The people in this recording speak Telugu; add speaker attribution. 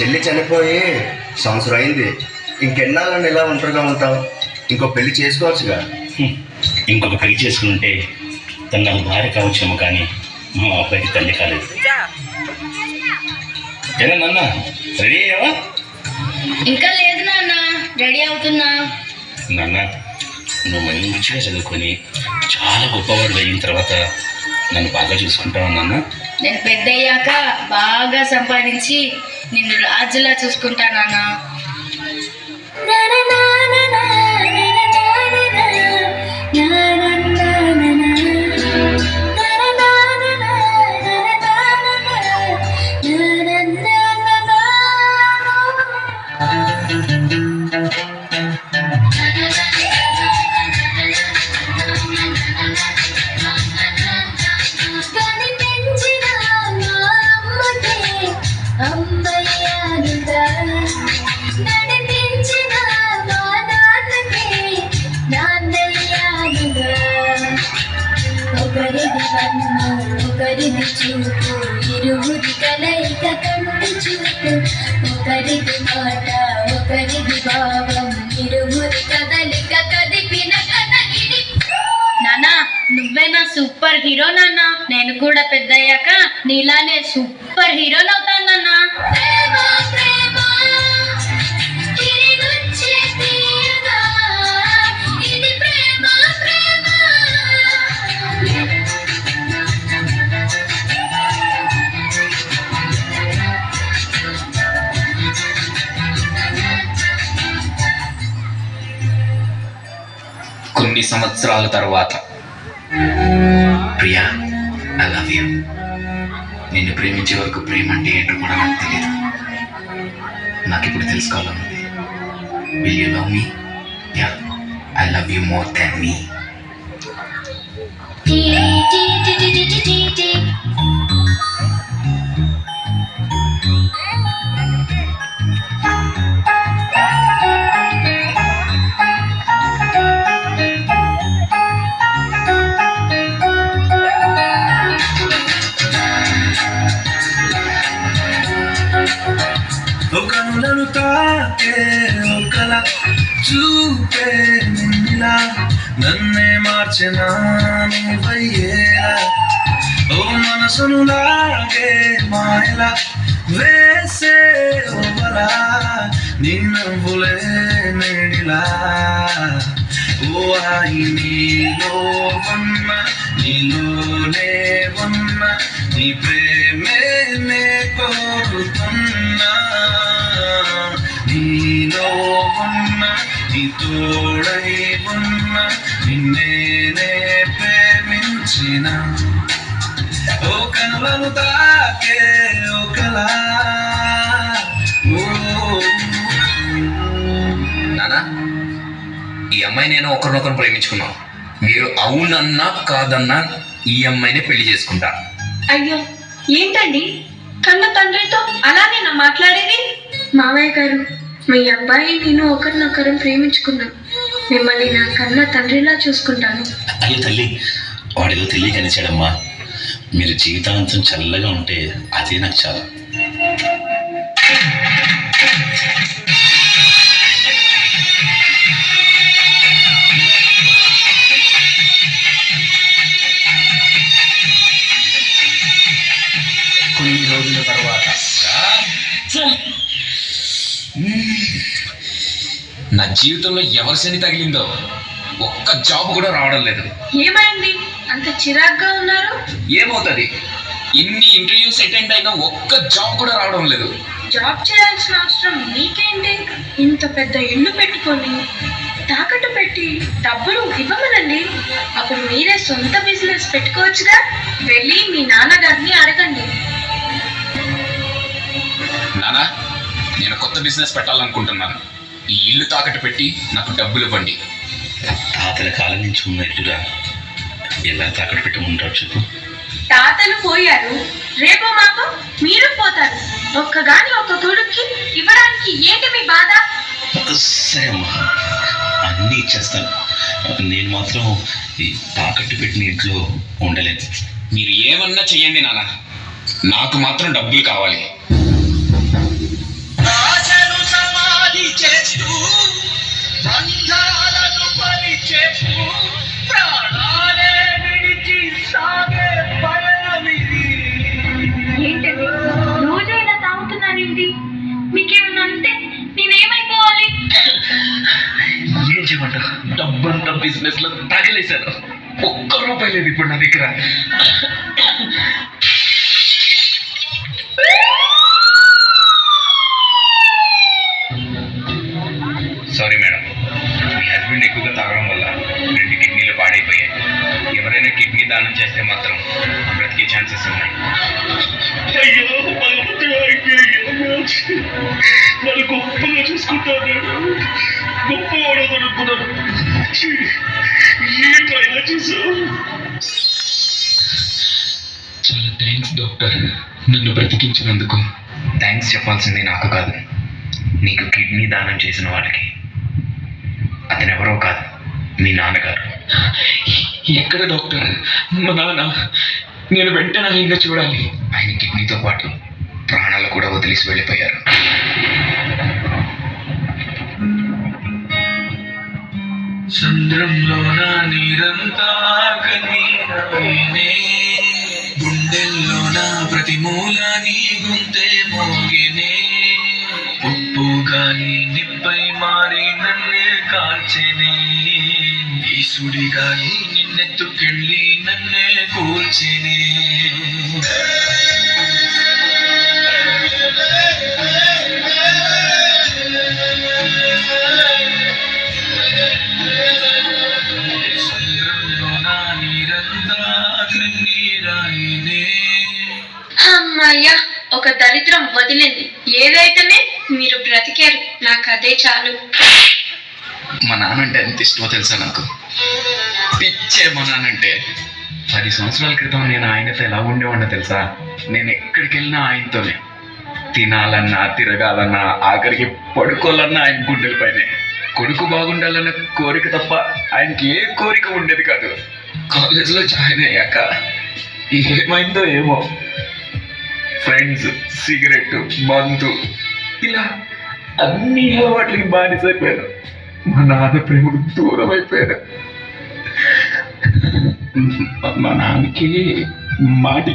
Speaker 1: చెల్లి చనిపోయి సంవత్సరం అయింది. ఇంకెన్నాళ్ళని ఇలా ఒంటరిగా ఉంటావు? ఇంకో పెళ్లి చేసుకోవచ్చుగా.
Speaker 2: ఇంకొక పెళ్లి చేసుకుంటే తను నాకు భార్య కావచ్చేమో, కానీ మా అబ్బాయికి తల్లి కాలేదు. ఏనా నాన్న, రెడీ అయ్యావా?
Speaker 3: ఇంకా లేదు నాన్న, రెడీ అవుతున్నా.
Speaker 2: నాన్న, నువ్వు మంచిగా చదువుకొని చాలా గొప్పవాడు అయిన తర్వాత నన్ను బాగా చూసుకుంటావా నాన్న?
Speaker 3: నేను పెద్ద అయ్యాక బాగా సంపాదించి నిన్ను రాజులా చూసుకుంటా నాన్న. ఒకరిది చూపు ఇరువురి కలయిక కంటి చూపు, ఒకరిది మాట ఒకరిది భావం ఇరువురి కదలిక కదిపిన కథగిరి. నానా, నువ్వే నా సూపర్ హీరో నాన్న. నేను కూడా పెద్దయ్యాక నీలానే సూపర్ హీరోలు అవుతాను నాన్న.
Speaker 4: కొన్ని సంవత్సరాల తర్వాత, ప్రియా, ఐ లవ్ యూ. నిన్ను ప్రేమించే వరకు ప్రేమ అంటే ఏంటో కూడా నాకు తెలియదు. నాకు ఇప్పుడు తెలుసుకోవాలనుంది. Will you love me? Yeah, I love you more than me.
Speaker 5: కనులను తాకే ఒకలా చూపే నిలా నన్నే మార్చెనా నువ్వయ్యేలా. ఓ మనసును లాగే మాయలా వేసే ఓవలా నీ నవ్వులే నేడిలా. ఓ ఆయి నీలో ఉన్న నీలోనే ఉన్న నీ ప్రేమే నే కోరుతున్నా. నీలో ఉన్న నీ తోడై ఉన్న నిన్నే ప్రేమించిన. ఓ కనులను తాకే ఒకలా.
Speaker 4: నానా, ఈ అమ్మాయి నేను ఒకరినొకరు ప్రేమించుకున్నాం. మీరు అవునన్నా కాదన్నా ఈ అమ్మాయిని పెళ్లి చేసుకుంటా.
Speaker 6: అయ్యో, ఏంటండి కన్న తండ్రితో అలానే నా మాట్లాడేది? మావయ్య గారు, మీ అబ్బాయి నేను ఒకరినొకరు ప్రేమించుకున్నాం. మిమ్మల్ని నా కన్న తండ్రిలా చూసుకుంటాను.
Speaker 2: అయ్యో తల్లి, వాడేదో తెలియకనిచ్చాడమ్మా. మీరు జీవితాంతం చల్లగా ఉంటే అదే నాకు చాలు. కొన్ని రోజుల తర్వాత
Speaker 4: నా జీవితంలో ఎవరి శని తగిలిందో ఒక్క జాబ్ కూడా రావడం లేదు.
Speaker 6: ఏమైంది అంత చిరాగ్గా ఉన్నారు?
Speaker 4: ఏమవుతుంది, ఎన్ని ఇంటర్వ్యూస్ అటెండ్ అయినా ఒక్క జాబ్ కూడా రావడం లేదు.
Speaker 6: జాబ్ చేయాల్సిన అవసరం మీకేంటి? ఇంత పెద్ద ఇల్లు పెట్టుకొని తాకట్టు పెట్టి డబ్బులు ఇవ్వమనండి. అప్పుడు మీరే సొంత బిజినెస్ పెట్టుకోవచ్చుగా. వెళ్ళి మీ నాన్నగారిని అడగండి.
Speaker 4: నానా, నేను కొత్త బిజినెస్ పెట్టాలనుకుంటున్నాను. ఈ ఇల్లు తాకట్టు పెట్టి నాకు డబ్బులు ఇవ్వండి.
Speaker 2: తాతల కాలం నుంచి ఉన్న ఇల్లురా, ఎలా తాకట్టు పెట్టి ఉంటారు చెప్పు?
Speaker 6: తాతలు పోయారు, రేపో మాపో మీరు పోతారు. ఒక్కగాని ఒక్క కొడుక్కి ఇవ్వడానికి ఏంటి మీ బాధ?
Speaker 2: సరే అమ్మా, అన్నీ ఇచ్చేస్తాను. నేను మాత్రం ఈ తాకట్టు పెట్టిన ఇంట్లో ఉండలేదు.
Speaker 4: మీరు ఏమన్నా చెయ్యండి నాన్న, నాకు మాత్రం డబ్బులు కావాలి. చేయమంట డబ్బంతా బిజినెస్ లో తగిలేశాను. ఒక్క రూపాయి లేదు ఇప్పుడు నా దగ్గర.
Speaker 2: సారీ మేడం, మీ హస్బెండ్ ఎక్కువగా తాగడం వల్ల 2 కిడ్నీలు పాడైపోయాయి. ఎవరైనా కిడ్నీ దానం చేస్తే మాత్రం బ్రతికే ఛాన్సెస్ ఉన్నాయి.
Speaker 5: అయ్యో భగవంతుడా, నన్ను గొప్పగా చూసుకుంటాను, గొప్పవాడు అనుకున్నాను. ఏంటో ఇలా చూసావు?
Speaker 4: చాలా థ్యాంక్స్ డాక్టర్, నన్ను బ్రతికించినందుకు. థ్యాంక్స్ చెప్పాల్సింది నాకు కాదు, నీకు కిడ్నీ దానం చేసిన వాళ్ళకి. అతను ఎవరో కాదు, మీ నాన్నగారు. ఎక్కడ డాక్టర్? మా నాన్న, నేను వెంటనే ఆయన్ని చూడాలి. ఆయన కిడ్నీతో పాటు ప్రాణాలు కూడా వదిలేసి వెళ్ళిపోయారు.
Speaker 5: చంద్రంలోన నీరంతా కన్నీరమేనే, గుండెల్లోన ప్రతి మూల నీ గుంతే మోగినే. ఉప్పు గాలి నిప్పై మారి నన్నే కాల్చెనే, ఈ సుడి గాలి నిన్నెత్తుకెళ్ళి నన్నే కూల్చెనే.
Speaker 6: అమ్మయ్యా, ఒక దరిద్రం వదిలింది. ఏదైతేనే మీరు బ్రతికారు, నాకు అదే చాలు.
Speaker 4: మా నాన్నంటే ఎంత ఇష్టమో తెలుసా నాకు. పిచ్చే మా నాన్నంటే. 10 సంవత్సరాల క్రితం నేను ఆయనతో ఎలా ఉండేవాడినో తెలుసా? నేను ఎక్కడికి వెళ్ళినా ఆయనతోనే. తినాలన్నా, తిరగాలన్నా, ఆఖరికి పడుకోవాలన్నా ఆయన గుండెల పైనే. కొడుకు బాగుండాలన్న కోరిక తప్ప ఆయనకి ఏ కోరిక ఉండేది కాదు. కాలేజీలో జాయిన్ అయ్యాక ఏమైందో ఏమో, ఫ్రెండ్స్, సిగరెట్, మందు, ఇలా అన్ని అలవాట్లకి బానిసైపోయారు. మా నాన్న ప్రేమకు దూరం అయిపోయారు. మా నాన్నకి మాటి